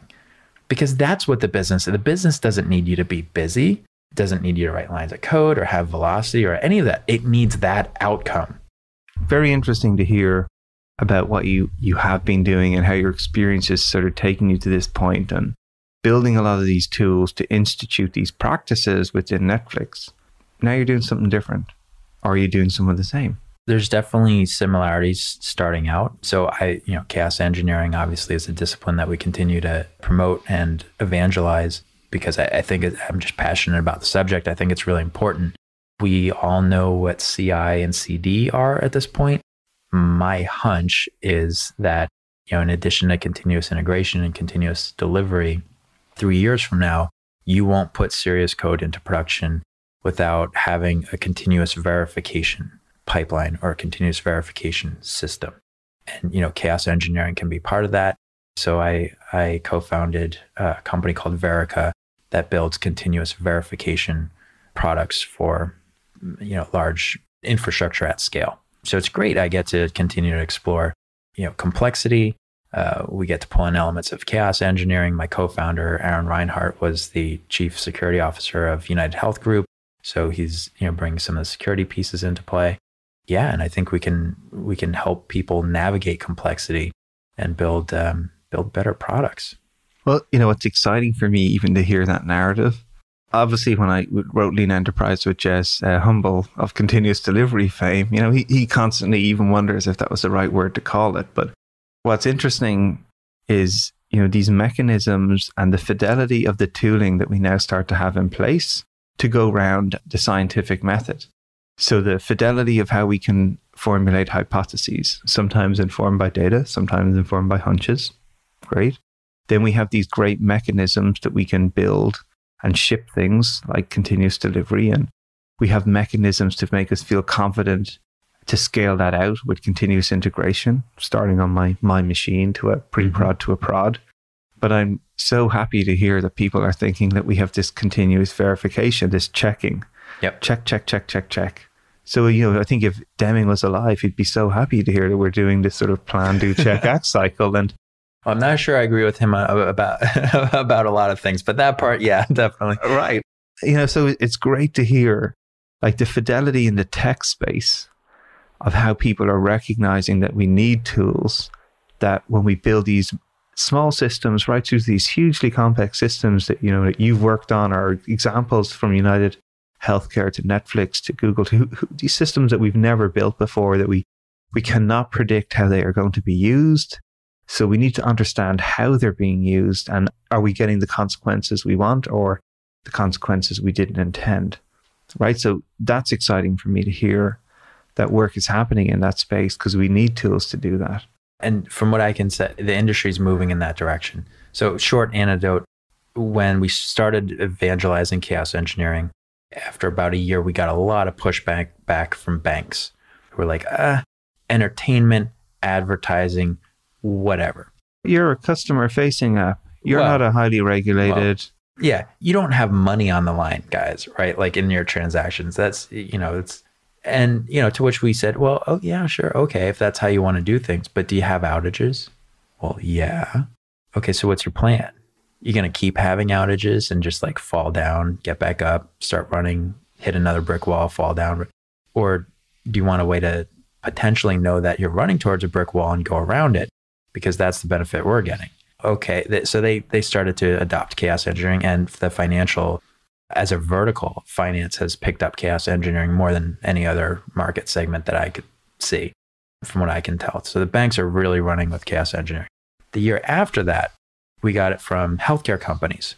because that's what the business doesn't need you to be busy. It doesn't need you to write lines of code or have velocity or any of that. It needs that outcome. Very interesting to hear about what you have been doing and how your experience is sort of taking you to this point and building a lot of these tools to institute these practices within Netflix. Now you're doing something different. Or are you doing some of the same? There's definitely similarities starting out. So chaos engineering obviously is a discipline that we continue to promote and evangelize, because I think I'm just passionate about the subject. I think it's really important. We all know what CI and CD are at this point. My hunch is that, in addition to continuous integration and continuous delivery, 3 years from now, you won't put serious code into production without having a continuous verification pipeline or a continuous verification system. And, chaos engineering can be part of that. So I co-founded a company called Verica that builds continuous verification products for, large infrastructure at scale. So it's great. I get to continue to explore, complexity. We get to pull in elements of chaos engineering. My co-founder, Aaron Reinhart, was the chief security officer of United Health Group. So he's, bringing some of the security pieces into play. Yeah. And I think we can help people navigate complexity and build better products. Well, it's exciting for me even to hear that narrative. Obviously, when I wrote Lean Enterprise with Jez Humble of continuous delivery fame, he constantly even wonders if that was the right word to call it. But what's interesting is, these mechanisms and the fidelity of the tooling that we now start to have in place to go around the scientific method. So the fidelity of how we can formulate hypotheses, sometimes informed by data, sometimes informed by hunches. Great. Then we have these great mechanisms that we can build and ship things like continuous delivery. And we have mechanisms to make us feel confident to scale that out with continuous integration, starting on my machine to a pre-prod to a prod. But I'm so happy to hear that people are thinking that we have this continuous verification, this checking. Yep. Check. So, I think if Deming was alive, he'd be so happy to hear that we're doing this sort of plan, do, check, act cycle. And I'm not sure I agree with him about a lot of things, but that part, yeah, definitely. Right. So it's great to hear like the fidelity in the tech space. of how people are recognizing that we need tools, that when we build these small systems right through these hugely complex systems that, that you've worked on, are examples from United Healthcare to Netflix to Google to these systems that we've never built before, that we cannot predict how they are going to be used. So we need to understand how they're being used, and are we getting the consequences we want or the consequences we didn't intend, right? So that's exciting for me to hear that work is happening in that space, because we need tools to do that. And from what I can say, the industry is moving in that direction. So short anecdote, when we started evangelizing chaos engineering, after about a year, we got a lot of pushback back from banks who were like, entertainment, advertising, whatever. You're a customer-facing app. You're not a highly regulated... yeah, you don't have money on the line, guys, right? Like in your transactions. That's, it's... And, to which we said, well, oh, yeah, sure. Okay, if that's how you want to do things. But do you have outages? Well, yeah. Okay, so what's your plan? You're going to keep having outages and just like fall down, get back up, start running, hit another brick wall, fall down? Or do you want a way to potentially know that you're running towards a brick wall and go around it? Because that's the benefit we're getting. Okay, so they started to adopt chaos engineering, and the financial... As a vertical, finance has picked up chaos engineering more than any other market segment that I could see, from what I can tell. So the banks are really running with chaos engineering. The year after that, we got it from healthcare companies.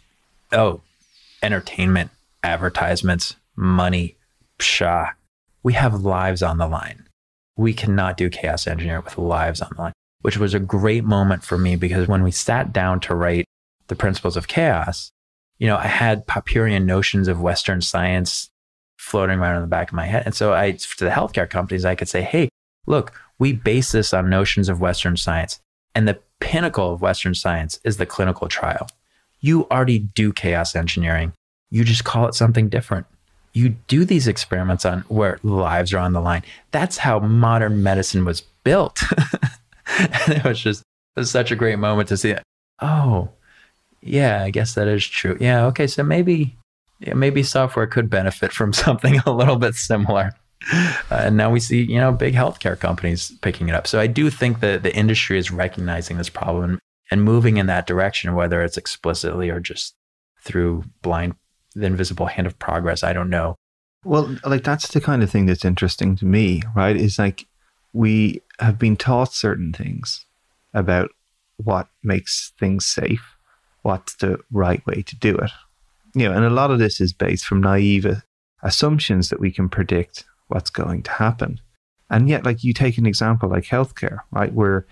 Oh, entertainment, advertisements, money, pshaw. We have lives on the line. We cannot do chaos engineering with lives on the line, which was a great moment for me, because when we sat down to write the principles of chaos, I had Popperian notions of Western science floating around in the back of my head. And so to the healthcare companies, I could say, hey, look, we base this on notions of Western science. And the pinnacle of Western science is the clinical trial. You already do chaos engineering. You just call it something different. You do these experiments on where lives are on the line. That's how modern medicine was built. And it was such a great moment to see it. Oh, yeah, I guess that is true. Yeah, okay, so maybe software could benefit from something a little bit similar. And now we see, big healthcare companies picking it up. So I do think that the industry is recognizing this problem and moving in that direction, whether it's explicitly or just through the invisible hand of progress. I don't know. Well, like that's the kind of thing that's interesting to me, right? Is like we have been taught certain things about what makes things safe. What's the right way to do it? And a lot of this is based from naive assumptions that we can predict what's going to happen. And yet, like you take an example like healthcare, right? Where,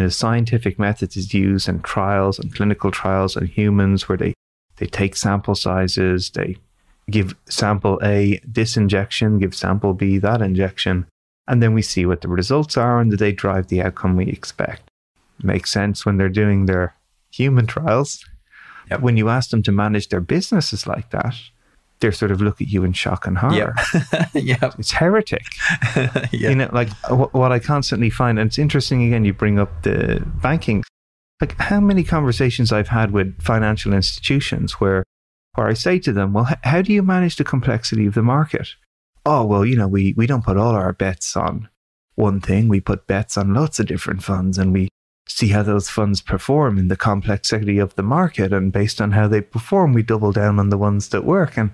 scientific methods is used in trials and clinical trials on humans, where they take sample sizes, they give sample A this injection, give sample B that injection, and then we see what the results are, and do they drive the outcome we expect. Makes sense when they're doing their human trials. Yep. When you ask them to manage their businesses like that, they sort of look at you in shock and horror. Yep. It's heretic. Yep. Like what I constantly find, and it's interesting, again, you bring up the banking, like how many conversations I've had with financial institutions where I say to them, well, how do you manage the complexity of the market? Oh, well, we don't put all our bets on one thing. We put bets on lots of different funds, and we see how those funds perform in the complexity of the market. And based on how they perform, we double down on the ones that work. And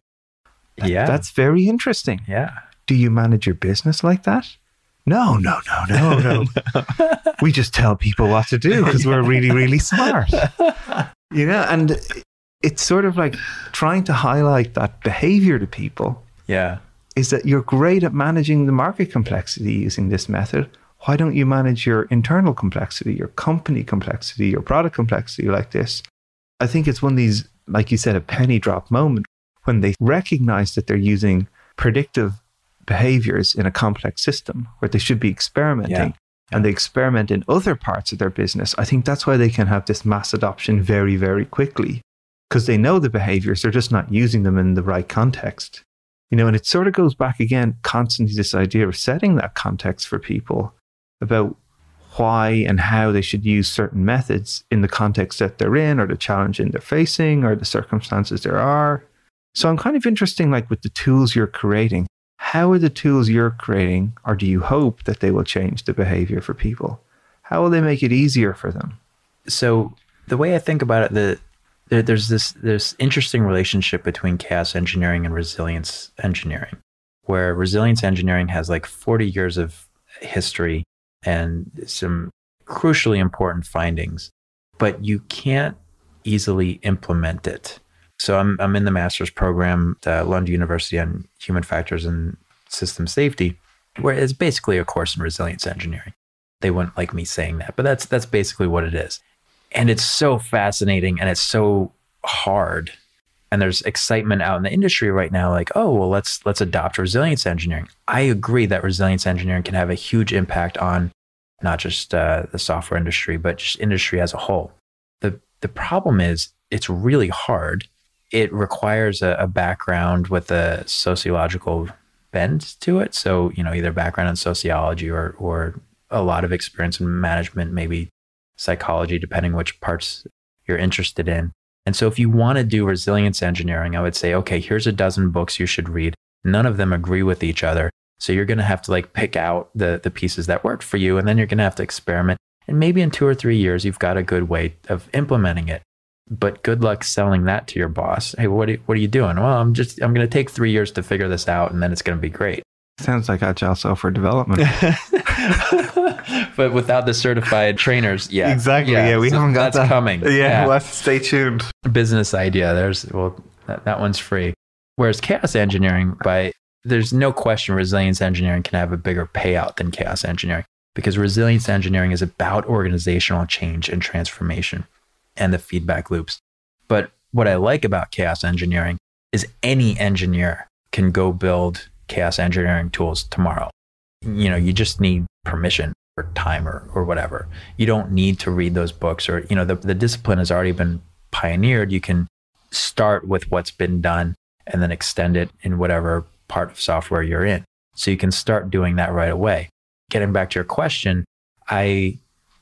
that's very interesting. Yeah. Do you manage your business like that? No. We just tell people what to do because we're really, really smart. And it's sort of like trying to highlight that behavior to people. Yeah. Is that you're great at managing the market complexity using this method. Why don't you manage your internal complexity, your company complexity, your product complexity like this? I think it's one of these, like you said, a penny drop moment when they recognize that they're using predictive behaviors in a complex system where they should be experimenting and they experiment in other parts of their business. I think that's why they can have this mass adoption very, very quickly, because they know the behaviors, they're just not using them in the right context. And it sort of goes back again, constantly this idea of setting that context for people about why and how they should use certain methods in the context that they're in, or the challenge they're facing, or the circumstances there are. So I'm kind of interested, like with the tools you're creating, How are the tools you're creating, or do you hope that they will change the behavior for people? How will they make it easier for them? So the way I think about it, there's this interesting relationship between chaos engineering and resilience engineering, where resilience engineering has like 40 years of history and some crucially important findings, but you can't easily implement it. So I'm in the master's program at London University on Human Factors and System Safety, where it's basically a course in resilience engineering. They wouldn't like me saying that, but that's basically what it is. And it's so fascinating and it's so hard. And there's excitement out in the industry right now, like, oh, well, let's adopt resilience engineering. I agree that resilience engineering can have a huge impact on not just the software industry, but just industry as a whole. The problem is it's really hard. It requires a background with a sociological bend to it. So, either background in sociology or a lot of experience in management, maybe psychology, depending which parts you're interested in. And so if you want to do resilience engineering, I would say, okay, here's a dozen books you should read. None of them agree with each other. So you're going to have to like pick out the pieces that work for you. And then you're going to have to experiment. And maybe in 2 or 3 years, you've got a good way of implementing it. But good luck selling that to your boss. Hey, what are you doing? Well, I'm going to take 3 years to figure this out, and then it's going to be great. Sounds like agile software development. But without the certified trainers, yeah. Exactly. Yeah, we haven't got that's that. coming. Yeah, we'll have to stay tuned. Business idea. That one's free. Whereas chaos engineering, there's no question resilience engineering can have a bigger payout than chaos engineering, because resilience engineering is about organizational change and transformation and the feedback loops. But what I like about chaos engineering is any engineer can go build chaos engineering tools tomorrow. You just need permission or time or whatever. You don't need to read those books, or, the discipline has already been pioneered. You can start with what's been done and then extend it in whatever part of software you're in. So you can start doing that right away. Getting back to your question, I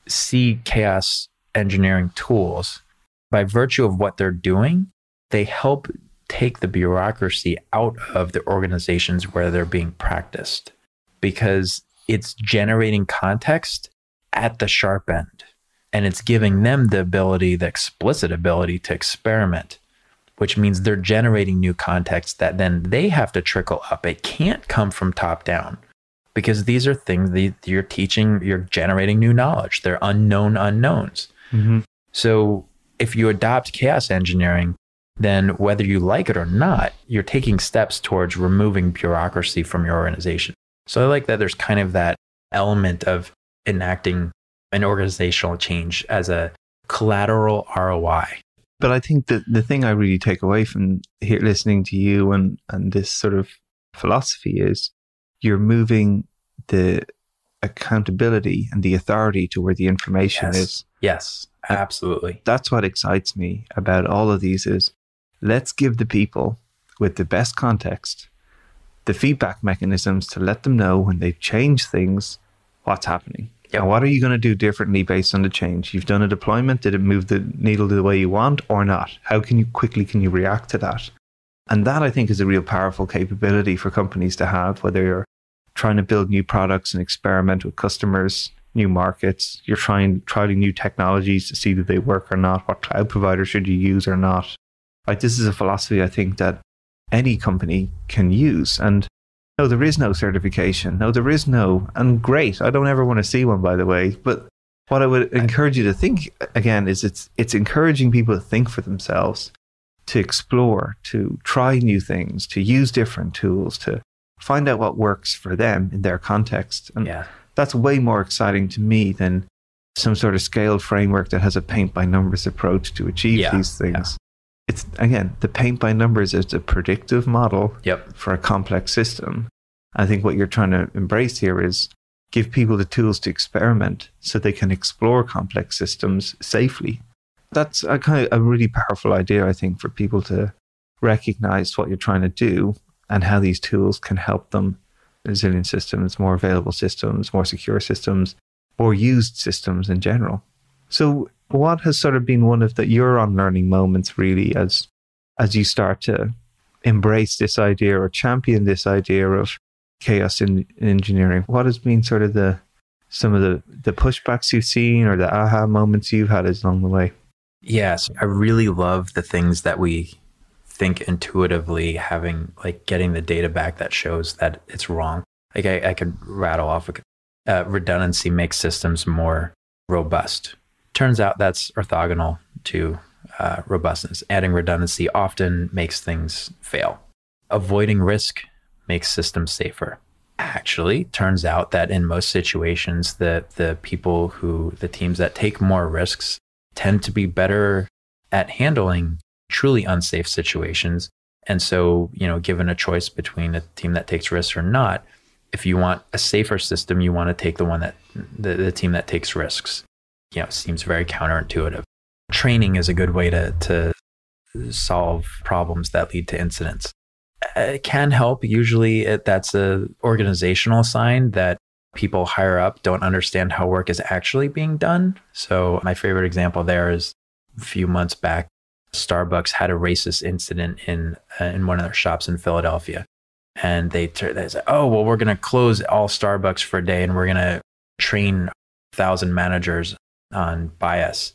see chaos engineering tools, by virtue of what they're doing, they help take the bureaucracy out of the organizations where they're being practiced, because it's generating context at the sharp end, and it's giving them the explicit ability to experiment, which means they're generating new context that then they have to trickle up. It can't come from top down, because these are things that you're teaching, you're generating new knowledge. They're unknown unknowns. Mm-hmm. So if you adopt chaos engineering, then whether you like it or not, you're taking steps towards removing bureaucracy from your organization. So I like that there's kind of that element of enacting an organizational change as a collateral ROI. But I think that the thing I really take away from here, listening to you and this sort of philosophy, is you're moving the accountability and the authority to where the information is. Yes, absolutely. That's what excites me about all of these is, let's give the people with the best context the feedback mechanisms to let them know when they've changed things, what's happening. Yep. And what are you going to do differently based on the change? You've done a deployment. Did it move the needle the way you want or not? How quickly can you react to that? And that, I think, is a real powerful capability for companies to have, whether you're trying to build new products and experiment with customers, new markets, you're trialing new technologies to see that they work or not, what cloud provider should you use or not. Like, this is a philosophy I think that any company can use. And no, there is no certification. No, there is no, and great, I don't ever want to see one, by the way. But what I would encourage you to think, again, is it's encouraging people to think for themselves, to explore, to try new things, to use different tools, to find out what works for them in their context. And that's way more exciting to me than some sort of scaled framework that has a paint by numbers approach to achieve these things. It's, again, the paint by numbers is a predictive model for a complex system. I think what you're trying to embrace here is give people the tools to experiment so they can explore complex systems safely. That's a really powerful idea, I think, for people to recognize what you're trying to do and how these tools can help them. Resilient systems, more available systems, more secure systems, more used systems in general. So what has sort of been one of your unlearning moments, really, as you start to embrace this idea or champion this idea of chaos in engineering, what has been sort of some of the pushbacks you've seen or the aha moments you've had along the way? Yes, I really love the things that we think intuitively, having like getting the data back that shows that it's wrong. Like I could rattle off redundancy makes systems more robust. Turns out that's orthogonal to robustness. Adding redundancy often makes things fail. Avoiding risk makes systems safer. Actually, turns out that in most situations, the teams that take more risks tend to be better at handling truly unsafe situations. And so, given a choice between a team that takes risks or not, if you want a safer system, you want to take the team that takes risks. Seems very counterintuitive. Training is a good way to solve problems that lead to incidents. It can help. Usually that's an organizational sign that people higher up don't understand how work is actually being done. So my favorite example there is a few months back, Starbucks had a racist incident in one of their shops in Philadelphia. And they said, oh, well, we're going to close all Starbucks for a day and we're going to train 1,000 managers on bias.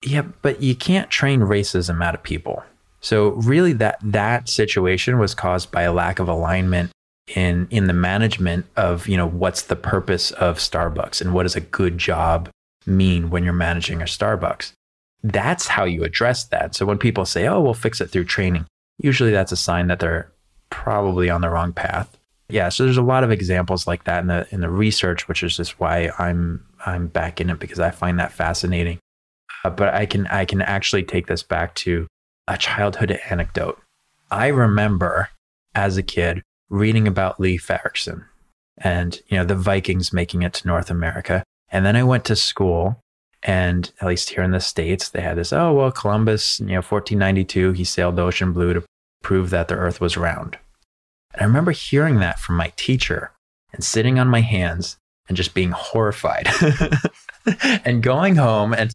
Yeah, but you can't train racism out of people. So really that situation was caused by a lack of alignment in the management of, what's the purpose of Starbucks and what does a good job mean when you're managing a Starbucks. That's how you address that. So when people say, oh, we'll fix it through training, usually that's a sign that they're probably on the wrong path. Yeah, so there's a lot of examples like that in the research, which is just why I'm back in it, because I find that fascinating. But I can actually take this back to a childhood anecdote. I remember as a kid reading about Leif Erikson and, the Vikings making it to North America. And then I went to school, and at least here in the States, they had this, oh, well, Columbus, 1492, he sailed the ocean blue to prove that the earth was round. And I remember hearing that from my teacher and sitting on my hands and just being horrified and going home. And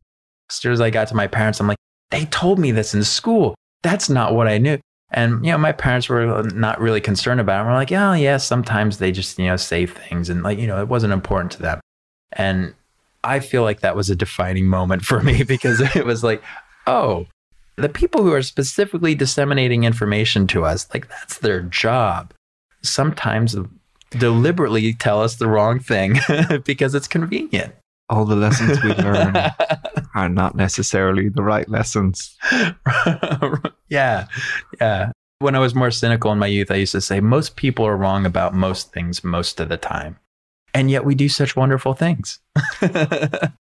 as soon as I got to my parents, I'm like, they told me this in school. That's not what I knew. And, my parents were not really concerned about it. We're like, oh, yeah, sometimes they just, say things and it wasn't important to them. And I feel like that was a defining moment for me, because it was like, oh, the people who are specifically disseminating information to us, like that's their job. Sometimes deliberately tell us the wrong thing because it's convenient. All the lessons we learn are not necessarily the right lessons. Yeah. When I was more cynical in my youth, I used to say, most people are wrong about most things most of the time. And yet we do such wonderful things.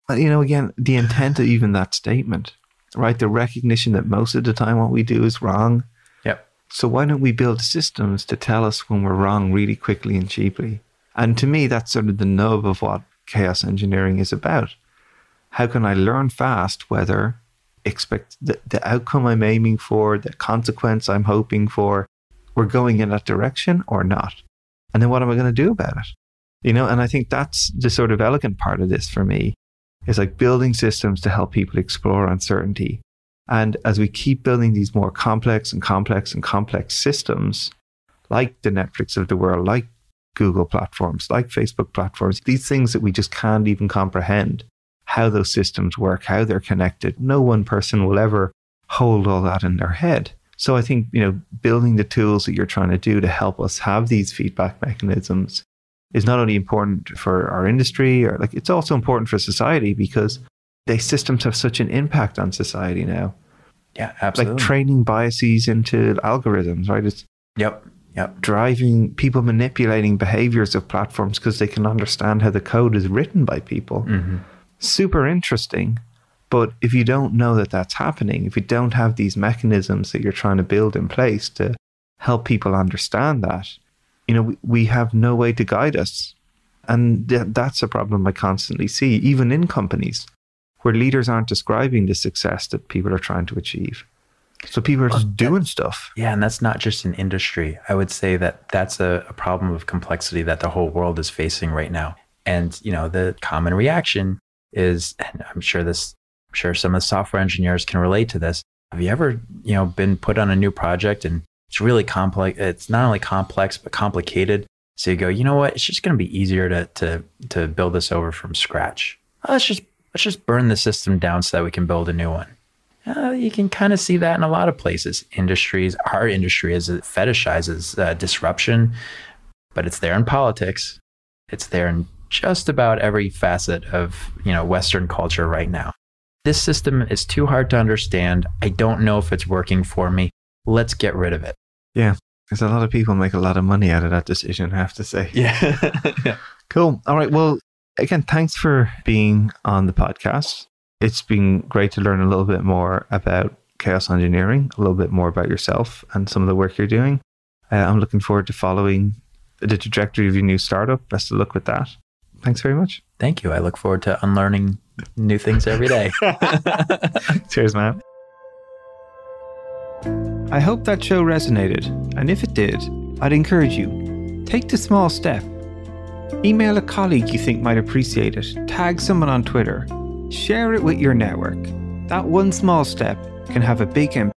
Again, the intent of even that statement, right? The recognition that most of the time what we do is wrong. Yep. So why don't we build systems to tell us when we're wrong really quickly and cheaply? And to me, that's sort of the nub of what chaos engineering is about. How can I learn fast whether expect the outcome I'm aiming for, the consequence I'm hoping for, we're going in that direction or not? And then what am I going to do about it? And I think that's the sort of elegant part of this for me, is like building systems to help people explore uncertainty. And as we keep building these more complex systems, like the Netflix of the world, like Google platforms, like Facebook platforms, these things that we just can't even comprehend how those systems work, how they're connected. No one person will ever hold all that in their head. So I think, building the tools that you're trying to do to help us have these feedback mechanisms is not only important for our industry, it's also important for society, because these systems have such an impact on society now. Yeah, absolutely. Like training biases into algorithms, right? It's Yep. driving people, manipulating behaviors of platforms because they can understand how the code is written by people. Mm-hmm. Super interesting. But if you don't know that that's happening, if you don't have these mechanisms that you're trying to build in place to help people understand that, we have no way to guide us. And that's a problem I constantly see, even in companies where leaders aren't describing the success that people are trying to achieve. So people are just doing stuff. Yeah, and that's not just an industry. I would say that that's a problem of complexity that the whole world is facing right now. And, the common reaction is, and I'm sure some of the software engineers can relate to this. Have you ever, been put on a new project and it's really complex? It's not only complex, but complicated. So you go, you know what? It's just going to be easier to build this over from scratch. Let's just burn the system down so that we can build a new one. You can kind of see that in a lot of places. Our industry is it fetishizes disruption, but it's there in politics. It's there in just about every facet of Western culture right now. This system is too hard to understand. I don't know if it's working for me. Let's get rid of it. Yeah. There's a lot of people make a lot of money out of that decision, I have to say. Yeah. Yeah. Cool. All right. Well, again, thanks for being on the podcast. It's been great to learn a little bit more about chaos engineering, a little bit more about yourself and some of the work you're doing. I'm looking forward to following the trajectory of your new startup. Best of luck with that. Thanks very much. Thank you. I look forward to unlearning new things every day. Cheers, man. I hope that show resonated, and if it did, I'd encourage you, take the small step. Email a colleague you think might appreciate it, tag someone on Twitter, share it with your network. That one small step can have a big impact.